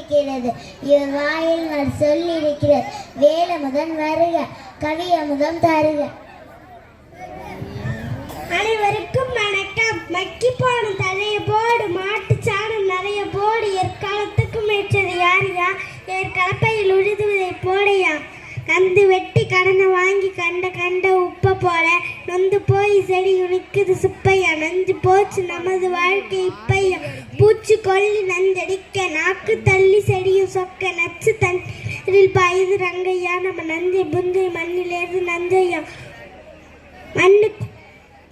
இருக்கிறது. இவர் வாயில் சொல்லியிருக்கிறது. வேலமுதன் வருக, கவி அமுதம் தருக. அனைவருக்கும் வணக்கம். மக்கி போன தழைய போடு, மாட்டு சாணம் நிறைய போடு, எற்காலத்துக்கு மேற்றது யாரியா, ஏற்கலப்பையில் உழுதுவதை போடையா. கந்து வெட்டி கடனை வாங்கி கண்ட கண்ட உப்ப போல நொந்து போய் செடி உனிக்குது சுப்பையா. நஞ்சு போச்சு நமது வாழ்க்கை இப்பையா. பூச்சி கொல்லி நஞ்சடிக்க நாக்கு தள்ளி செடியும் சொக்க நச்சு தண்ணீரில் பாயுது ரங்கையா. நம்ம நஞ்சை புஞ்சை மண்ணிலேருந்து நஞ்சையா.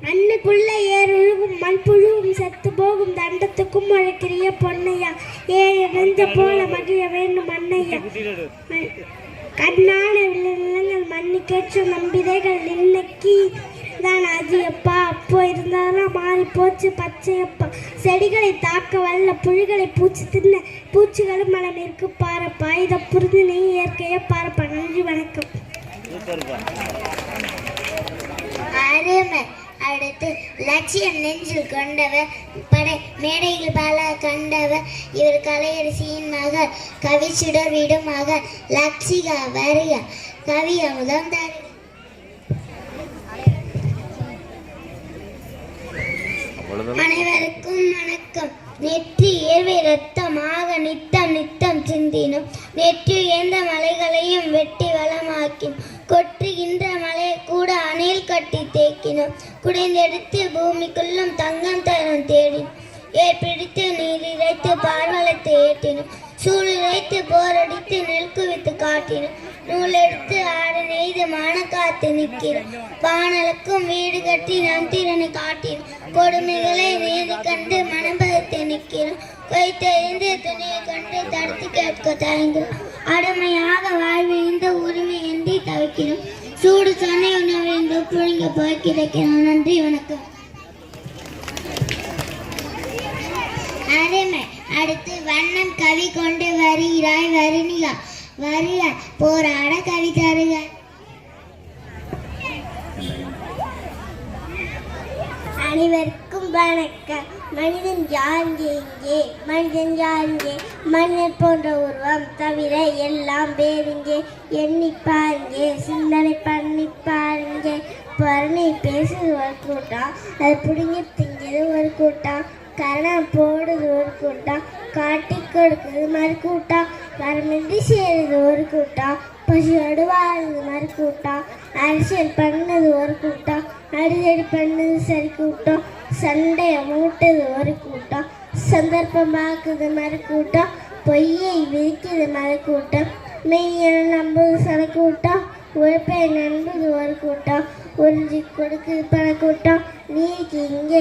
மண்ணுக்குள்ள ஏறுழுகும் மண்புழுவும் செத்து போகும் தண்டத்துக்கும் உழைக்கிறிய பொன்னையா. ஏழு நெஞ்ச போல மகிழ வேண்டும் அண்ணையா. கண்ணான விலங்குகள் மண்ணுக்கேற்ற நம்பிதைகள் இன்னைக்கு தான் அதிகப்பா. அப்போ இருந்தாலும் மாறி போச்சு பச்சையப்பா. செடிகளை தாக்க வல்ல புலிகளை பூச்சி தின்ன பூச்சிகளும் மனம் இருக்கு பாரப்பா. இதை புரிந்து நீ இயற்கையை பாரப்பா. நன்றி, வணக்கம். அருமை. அடுத்து லட்சியம் நெஞ்சில் கொண்டவர், படை மேடையில் பல கண்டவர். இவர் கலையரசியின் மகள், கவி சுடர் விடும் மகள் லட்சிகா வருக, கவி அமுதம் தருக. அனைவருக்கும் வணக்கம். நெற்றி ஏர்வை ரத்தமாக நித்தம் நித்தம் சிந்தினும், நெற்றி எந்த மலைகளையும் வெட்டி வளமாக்கினும், கொற்றுகின்ற மலையை கூட அணில் கட்டி தேக்கினோம், குடைந்தெடுத்து பூமிக்குள்ளும் தங்கம் தரம் தேடினோம், ஏற்பிடித்து நீர் இறைத்து பார்வலத்தை ஏற்றினோம், சூழ் இறைத்து போரடித்து நெல் குவித்து காட்டினோம், நூலெடுத்து ஆடு நெய்து மான காத்து நிற்கிறோம், பானலுக்கும் வீடு கட்டி நம் திறனை காட்டினோம், கொடுமைகளை நீதி கண்டு மனபகத்தை நிற்கிறோம், கைத்தெறிந்து துணியை கண்டு தடுத்து கேட்க தயங்குகிறோம், அடிமையாக வாழ்விழந்த உரிமை என்று தவிக்கிறோம், சூடு சொன்ன உணவு புழுங்க போய் கிடைக்கிறோம். நன்றி, வணக்கம். அருமை. அடுத்து வண்ணம் கவி கொண்டு வருகிறாய் வருணிகா வருக, போராட கவி தருக. அனைவருக்கும் வணக்கம். மனிதன் யாருங்கே இங்கே, மனிதன் யாருங்கே, மனிதன் போன்ற உருவம் தவிர எல்லாம் பேருங்கே, எண்ணி பாருங்க, சிந்தனை பண்ணி பாருங்க. பரணி பேசுறது ஒரு கூட்டம், அது பிடிங்கி திங்கிறது ஒரு கூட்டம், கரணம் போடுறது ஒரு கூட்டம், காட்டி கொடுக்குறது மாதிரி கூட்டம், வரமின்றி செய்கிறது ஒரு கூட்டம், பசியோடு வாழ்றது மாதிரி கூட்டம், அரசியல் பண்ணது ஒரு கூட்டம், அடிதடி பண்ணது சரி கூட்டம், சண்டையை மூட்டது ஒரு கூட்டம், சந்தர்ப்பம் பார்க்குறது மாதிரி கூட்டம், பொய்யை விதிக்கிறது மாதிரி கூட்டம், மெய்யை நம்புவது சில கூட்டம், உழைப்பை நம்புவது ஒரு கூட்டம், உறிஞ்சி கொடுக்குது பல கூட்டம், நீருக்கு இங்கே